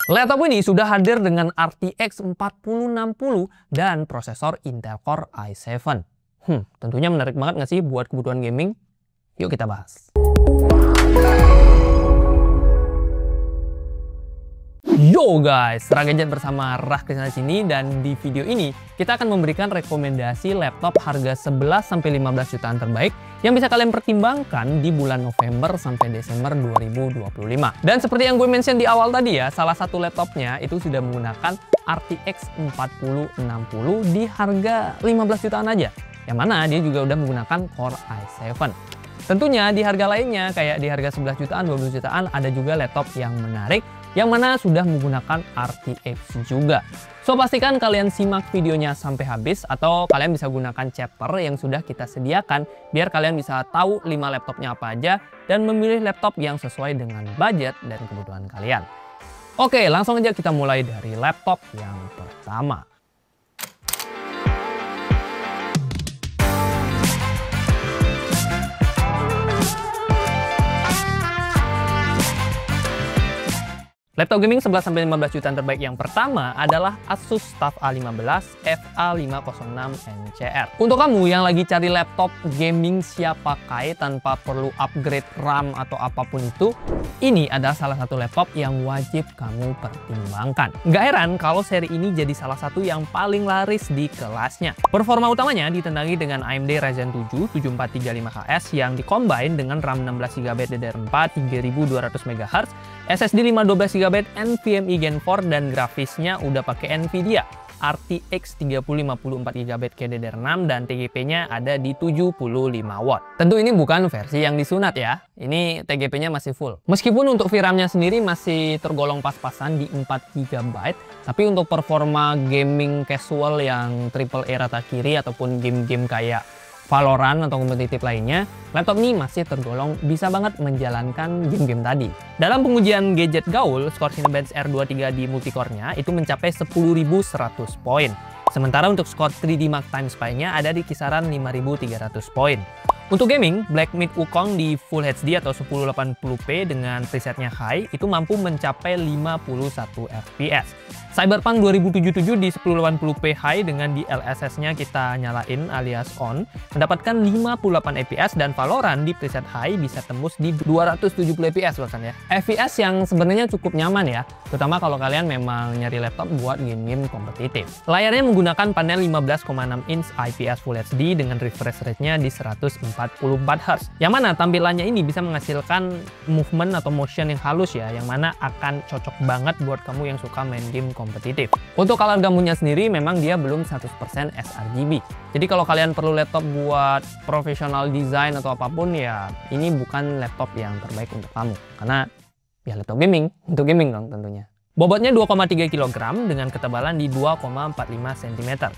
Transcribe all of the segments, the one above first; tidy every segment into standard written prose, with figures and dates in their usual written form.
Laptop ini sudah hadir dengan RTX 4060 dan prosesor Intel Core i7. Tentunya menarik banget nggak sih buat kebutuhan gaming? Yuk kita bahas. Yo guys, Ragadget bersama Rah Krisna sini, dan di video ini kita akan memberikan rekomendasi laptop harga 11-15 jutaan terbaik yang bisa kalian pertimbangkan di bulan November sampai Desember 2025. Dan seperti yang gue mention di awal tadi ya, salah satu laptopnya itu sudah menggunakan RTX 4060 di harga 15 jutaan aja. Yang mana dia juga udah menggunakan Core i7. Tentunya di harga lainnya kayak di harga 11 jutaan, 12 jutaan ada juga laptop yang menarik yang mana sudah menggunakan RTX juga. So pastikan kalian simak videonya sampai habis atau kalian bisa gunakan chapter yang sudah kita sediakan biar kalian bisa tahu 5 laptopnya apa aja dan memilih laptop yang sesuai dengan budget dan kebutuhan kalian. Oke, langsung aja kita mulai dari laptop yang pertama. Laptop gaming 11-15 jutaan terbaik yang pertama adalah Asus TUF A15 FA506 NCR. Untuk kamu yang lagi cari laptop gaming siap pakai tanpa perlu upgrade RAM atau apapun itu, ini adalah salah satu laptop yang wajib kamu pertimbangkan. Nggak heran kalau seri ini jadi salah satu yang paling laris di kelasnya. Performa utamanya ditendangi dengan AMD Ryzen 7 7435KS yang dikombin dengan RAM 16GB DDR4 3200 MHz, SSD 512GB NVMe Gen 4 dan grafisnya udah pakai Nvidia RTX 3050 4GB GDDR6 dan TGP-nya ada di 75 watt. Tentu ini bukan versi yang disunat ya. Ini TGP-nya masih full. Meskipun untuk VRAM-nya sendiri masih tergolong pas-pasan di 4GB, tapi untuk performa gaming casual yang AAA rata kiri ataupun game-game kayak Valorant atau kompetitif lainnya, laptop ini masih tergolong bisa banget menjalankan game-game tadi. Dalam pengujian gadget gaul, skor Cinebench R23 di multicore-nya itu mencapai 10.100 poin. Sementara untuk skor 3D Mark Time Spy-nya ada di kisaran 5.300 poin. Untuk gaming, Black Myth Wukong di Full HD atau 1080p dengan presetnya high itu mampu mencapai 51 fps. Cyberpunk 2077 di 1080p high dengan di DLSS-nya kita nyalain alias on mendapatkan 58 fps dan Valorant di preset high bisa tembus di 270 fps bahkan ya. FPS yang sebenarnya cukup nyaman ya, terutama kalau kalian memang nyari laptop buat game-game kompetitif. Layarnya menggunakan panel 15,6 inch IPS Full HD dengan refresh rate-nya di 144 Hz. Yang mana tampilannya ini bisa menghasilkan movement atau motion yang halus ya, yang mana akan cocok banget buat kamu yang suka main game kompetitif. Untuk color gamutnya sendiri memang dia belum 100% sRGB. Jadi kalau kalian perlu laptop buat profesional design atau apapun ya, ini bukan laptop yang terbaik untuk kamu. Karena ya laptop gaming, untuk gaming dong tentunya. Bobotnya 2,3 kg dengan ketebalan di 2,45 cm.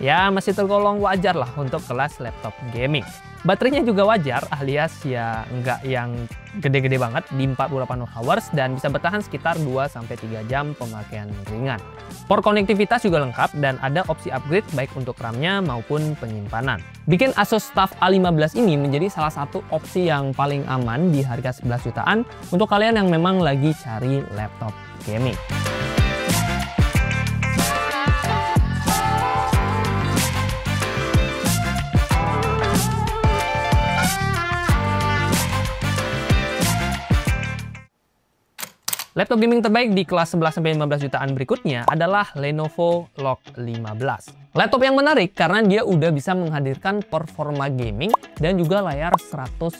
Ya masih tergolong wajar lah untuk kelas laptop gaming. Baterainya juga wajar alias ya nggak yang gede-gede banget di 48 hours dan bisa bertahan sekitar 2-3 jam pemakaian ringan. Port konektivitas juga lengkap dan ada opsi upgrade baik untuk RAM-nya maupun penyimpanan. Bikin Asus TUF A15 ini menjadi salah satu opsi yang paling aman di harga 11 jutaan untuk kalian yang memang lagi cari laptop gaming. Laptop gaming terbaik di kelas 11-15 jutaan berikutnya adalah Lenovo Log 15. Laptop yang menarik karena dia udah bisa menghadirkan performa gaming dan juga layar 100%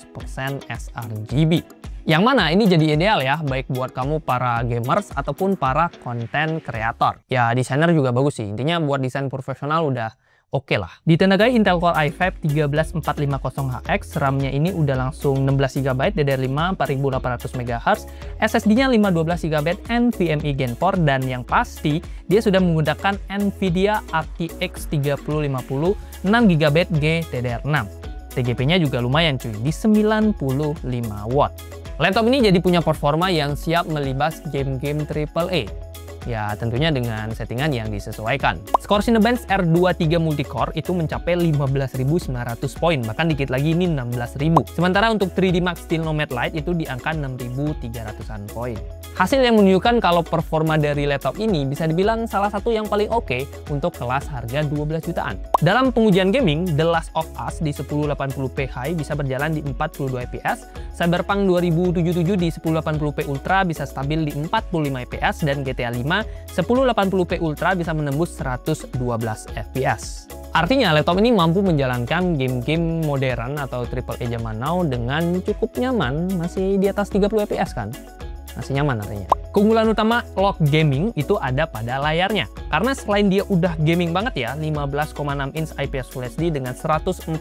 sRGB. Yang mana ini jadi ideal ya, baik buat kamu para gamers ataupun para konten kreator. Ya desainer juga bagus sih, intinya buat desain profesional udah oke lah. Ditenagai Intel Core i5 13450HX, RAM-nya ini udah langsung 16GB DDR5 4800 MHz, SSD-nya 512GB NVMe Gen 4 dan yang pasti dia sudah menggunakan Nvidia RTX 3050 6GB GDDR6. TGP-nya juga lumayan cuy, di 95 watt. Laptop ini jadi punya performa yang siap melibas game-game AAA. Ya tentunya dengan settingan yang disesuaikan. Skor Cinebench R23 Multicore itu mencapai 15.900 poin, bahkan dikit lagi ini 16.000. Sementara untuk 3D Mark Steel Nomad Lite itu di angka 6.300-an poin. Hasil yang menunjukkan kalau performa dari laptop ini bisa dibilang salah satu yang paling oke untuk kelas harga 12 jutaan. Dalam pengujian gaming, The Last of Us di 1080p High bisa berjalan di 42 fps, Cyberpunk 2077 di 1080p Ultra bisa stabil di 45 fps, dan GTA 5 1080p Ultra bisa menembus 112 fps. Artinya laptop ini mampu menjalankan game-game modern atau AAA zaman now dengan cukup nyaman, masih di atas 30 fps kan? Masih nyaman artinya. Keunggulan utama Log Gaming itu ada pada layarnya. Karena selain dia udah gaming banget ya, 15,6 inch IPS Full HD dengan 144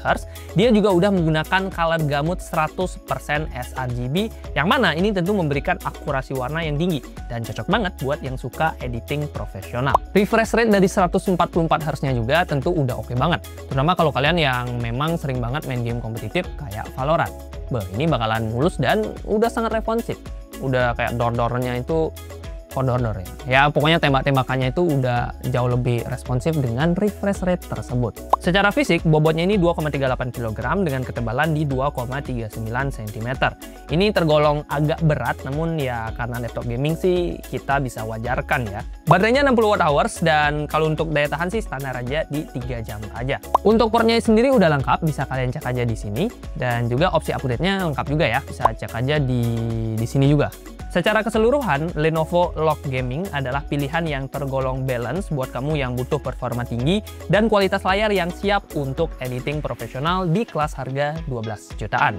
Hz, dia juga udah menggunakan color gamut 100% sRGB, yang mana ini tentu memberikan akurasi warna yang tinggi dan cocok banget buat yang suka editing profesional. Refresh rate dari 144 Hz-nya juga tentu udah oke banget, terutama kalau kalian yang memang sering banget main game kompetitif kayak Valorant. Ini bakalan mulus dan udah sangat responsif. Udah kayak door-doornya itu door ya. Ya pokoknya tembak-tembakannya itu udah jauh lebih responsif dengan refresh rate tersebut. Secara fisik, bobotnya ini 2,38 kg dengan ketebalan di 2,39 cm. Ini tergolong agak berat, namun ya karena laptop gaming sih kita bisa wajarkan ya. Baterainya 60 Wh dan kalau untuk daya tahan sih standar aja di 3 jam aja. Untuk portnya sendiri udah lengkap, bisa kalian cek aja di sini, dan juga opsi upgrade-nya lengkap juga ya, bisa cek aja di sini juga. Secara keseluruhan, Lenovo Log Gaming adalah pilihan yang tergolong balance buat kamu yang butuh performa tinggi dan kualitas layar yang siap untuk editing profesional di kelas harga 12 jutaan.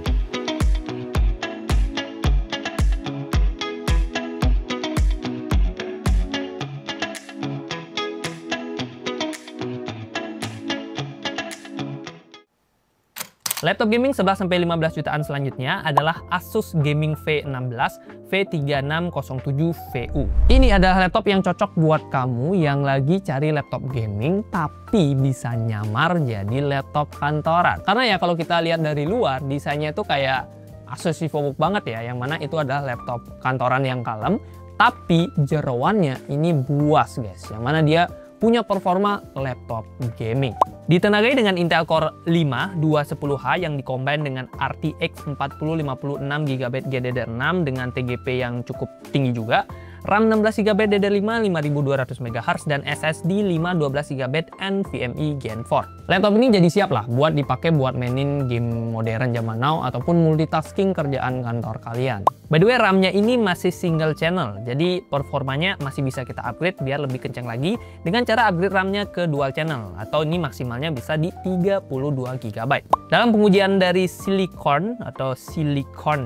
Laptop gaming 11-15 jutaan selanjutnya adalah Asus Gaming V16 V3607VU. Ini adalah laptop yang cocok buat kamu yang lagi cari laptop gaming tapi bisa nyamar jadi laptop kantoran. Karena ya kalau kita lihat dari luar, desainnya itu kayak Asus VivoBook banget ya, yang mana itu adalah laptop kantoran yang kalem, tapi jeroannya ini buas guys, yang mana dia punya performa laptop gaming. Ditenagai dengan Intel Core 5 210H yang dikombin dengan RTX 4050 6GB GDDR6 dengan TGP yang cukup tinggi juga, RAM 16GB DDR5 5200 MHz dan SSD 512GB NVMe Gen 4. Laptop ini jadi siap lah buat dipakai buat mainin game modern zaman now ataupun multitasking kerjaan kantor kalian. By the way, RAM-nya ini masih single channel, jadi performanya masih bisa kita upgrade biar lebih kencang lagi dengan cara upgrade RAM-nya ke dual channel, atau ini maksimalnya bisa di 32GB. Dalam pengujian dari Silicon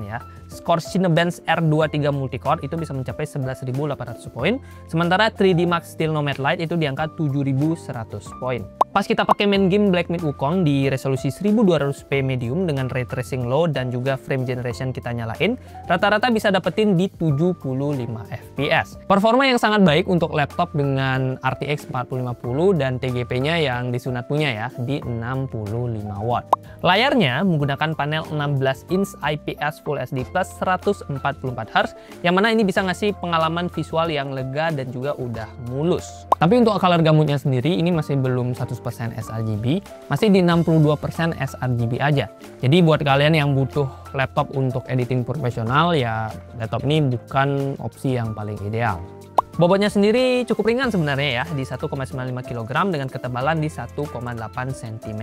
ya, skor Cinebench R23 Multicore itu bisa mencapai 11.800 poin, sementara 3D Max Steel Nomad Lite itu di angka 7.100 poin. Pas kita pakai main game Black Myth Wukong di resolusi 1200p medium dengan ray tracing low dan juga frame generation kita nyalain, rata-rata bisa dapetin di 75 fps. Performa yang sangat baik untuk laptop dengan RTX 4050 dan TGP-nya yang disunat punya ya, di 65 watt. Layarnya menggunakan panel 16 inch IPS Full HD Plus 144 Hz, yang mana ini bisa ngasih pengalaman visual yang lega dan juga udah mulus. Tapi untuk color gamutnya sendiri ini masih belum 100% sRGB, masih di 62% sRGB aja. Jadi buat kalian yang butuh laptop untuk editing profesional, ya laptop ini bukan opsi yang paling ideal. Bobotnya sendiri cukup ringan sebenarnya ya, di 1,95 kg dengan ketebalan di 1,8 cm.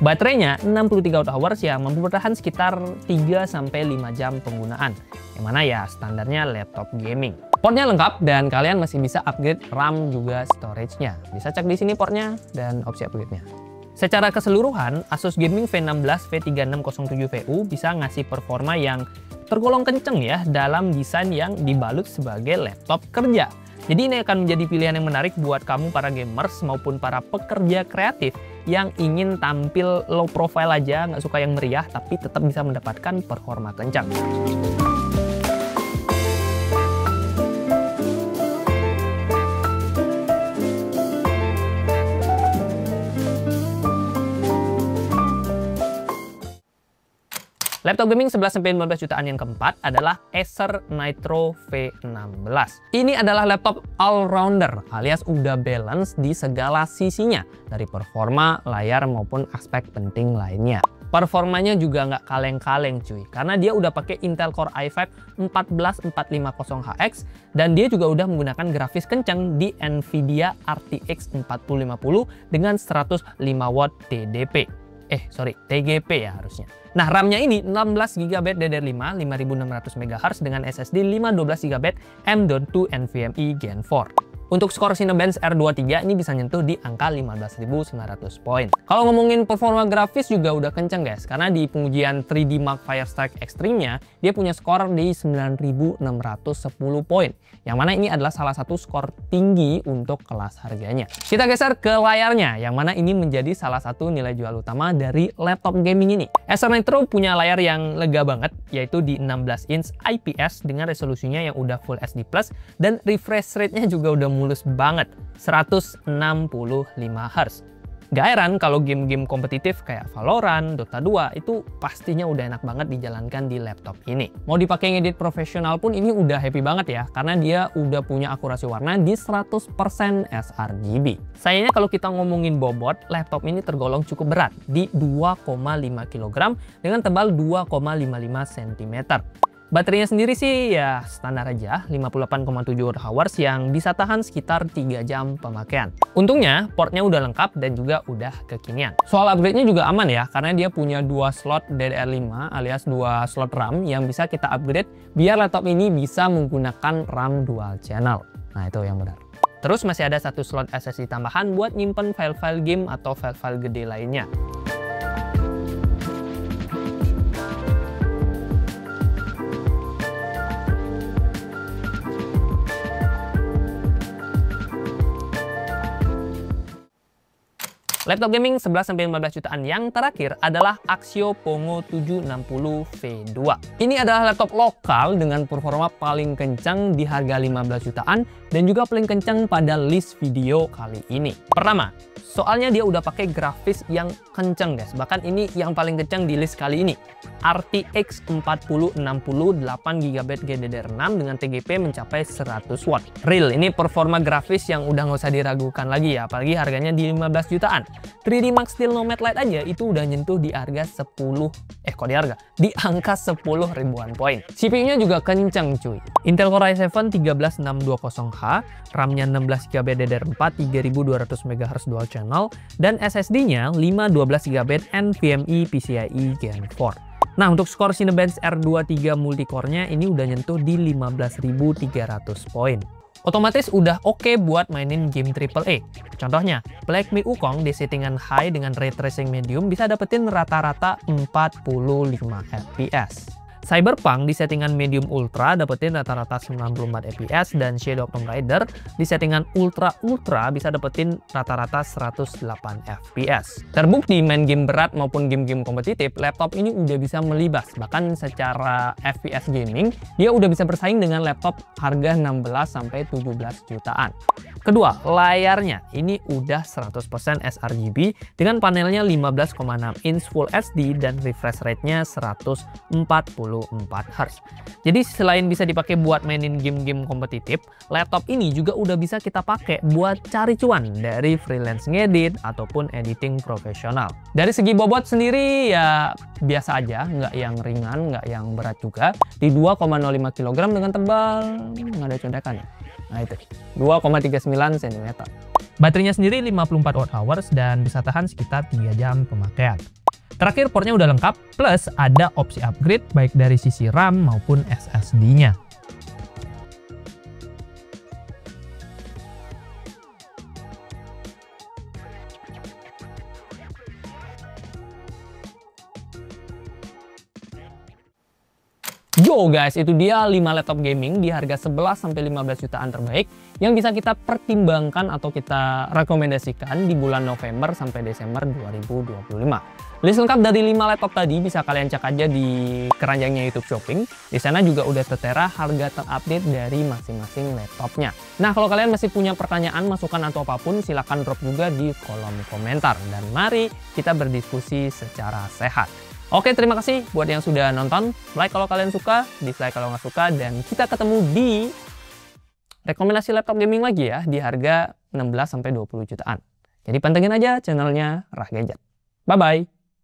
Baterainya 63 Wh yang mampu bertahan sekitar 3-5 jam penggunaan, yang mana ya standarnya laptop gaming. Portnya lengkap dan kalian masih bisa upgrade RAM juga storage-nya. Bisa cek di sini portnya dan opsi upgrade-nya. Secara keseluruhan, Asus Gaming V16 V3607VU bisa ngasih performa yang tergolong kenceng ya dalam desain yang dibalut sebagai laptop kerja. Jadi ini akan menjadi pilihan yang menarik buat kamu para gamers maupun para pekerja kreatif yang ingin tampil low profile aja, nggak suka yang meriah, tapi tetap bisa mendapatkan performa kencang. Laptop gaming 11-15 jutaan yang keempat adalah Acer Nitro V16. Ini adalah laptop all-rounder alias udah balance di segala sisinya, dari performa, layar maupun aspek penting lainnya. Performanya juga nggak kaleng-kaleng cuy, karena dia udah pakai Intel Core i5 14450HX dan dia juga udah menggunakan grafis kencang di Nvidia RTX 4050 dengan 105 watt TGP ya harusnya. Nah, RAM-nya ini 16GB DDR5 5600 MHz dengan SSD 512GB M.2 NVMe Gen 4. Untuk skor Cinebench R23 ini bisa nyentuh di angka 15.900 poin. Kalau ngomongin performa grafis juga udah kenceng guys, karena di pengujian 3D Mark Firestrike Extreme-nya dia punya skor di 9.610 poin, yang mana ini adalah salah satu skor tinggi untuk kelas harganya. Kita geser ke layarnya, yang mana ini menjadi salah satu nilai jual utama dari laptop gaming ini. Acer Nitro punya layar yang lega banget, yaitu di 16 inch IPS dengan resolusinya yang udah Full HD+, dan refresh rate-nya juga udah mulus banget, 165 Hz. Gak heran kalau game-game kompetitif kayak Valorant, Dota 2 itu pastinya udah enak banget dijalankan di laptop ini. Mau dipakai ngedit profesional pun ini udah happy banget ya, karena dia udah punya akurasi warna di 100% sRGB. Sayangnya kalau kita ngomongin bobot, laptop ini tergolong cukup berat di 2,5 kg dengan tebal 2,55 cm. Baterainya sendiri sih ya standar aja, 58,7 Wh yang bisa tahan sekitar 3 jam pemakaian. Untungnya portnya udah lengkap dan juga udah kekinian. Soal upgrade-nya juga aman ya, karena dia punya 2 slot DDR5 alias 2 slot RAM yang bisa kita upgrade biar laptop ini bisa menggunakan RAM dual channel. Nah, itu yang benar. Terus masih ada 1 slot SSD tambahan buat nyimpen file-file game atau file-file gede lainnya. Laptop gaming 11-15 jutaan yang terakhir adalah Axio Pongo 760 V2. Ini adalah laptop lokal dengan performa paling kencang di harga 15 jutaan dan juga paling kencang pada list video kali ini. Pertama, soalnya dia udah pakai grafis yang kencang guys, bahkan ini yang paling kencang di list kali ini. RTX 4060 8GB GDDR6 dengan TGP mencapai 100 watt. Real, ini performa grafis yang udah nggak usah diragukan lagi ya, apalagi harganya di 15 jutaan. 3D Max Steel Nomad Lite aja itu udah nyentuh di harga di angka 10 ribuan poin. CPU-nya juga kencang cuy. Intel Core i7 13620H, RAM-nya 16GB DDR4 3200 MHz dual channel, dan SSD-nya 512GB NVMe PCIe Gen 4. Nah, untuk skor Cinebench R23 multicore-nya ini udah nyentuh di 15.300 poin. Otomatis udah oke buat mainin game AAA. Contohnya, Black Myth Wukong di settingan high dengan ray tracing medium bisa dapetin rata-rata 45 fps. Cyberpunk di settingan medium ultra dapetin rata-rata 94 fps, dan Shadow of Tomb Raider di settingan ultra bisa dapetin rata-rata 108 fps. Terbukti main game berat maupun game-game kompetitif, laptop ini udah bisa melibas. Bahkan secara fps gaming, dia udah bisa bersaing dengan laptop harga 16-17 jutaan. Kedua, layarnya ini udah 100% sRGB dengan panelnya 15,6 inch Full HD dan refresh rate-nya 144 Hz. Jadi selain bisa dipakai buat mainin game-game kompetitif, laptop ini juga udah bisa kita pakai buat cari cuan dari freelance ngedit ataupun editing profesional. Dari segi bobot sendiri ya biasa aja, nggak yang ringan, nggak yang berat juga. Di 2,05 kg dengan tebal, nggak ada contekan ya. Nah itu, 2,39 cm. Baterainya sendiri 54 Wh dan bisa tahan sekitar 3 jam pemakaian. Terakhir, portnya udah lengkap, plus ada opsi upgrade baik dari sisi RAM maupun SSD-nya. Yo guys, itu dia 5 laptop gaming di harga 11-15 jutaan terbaik yang bisa kita pertimbangkan atau kita rekomendasikan di bulan November sampai Desember 2025. List lengkap dari 5 laptop tadi bisa kalian cek aja di keranjangnya YouTube Shopping. Di sana juga udah tertera harga terupdate dari masing-masing laptopnya. Nah, kalau kalian masih punya pertanyaan, masukan atau apapun, silahkan drop juga di kolom komentar. Dan mari kita berdiskusi secara sehat. Oke, terima kasih buat yang sudah nonton. Like kalau kalian suka, dislike kalau nggak suka, dan kita ketemu di rekomendasi laptop gaming lagi ya, di harga 16-20 jutaan. Jadi pantengin aja channelnya Rah Gadget. Bye-bye!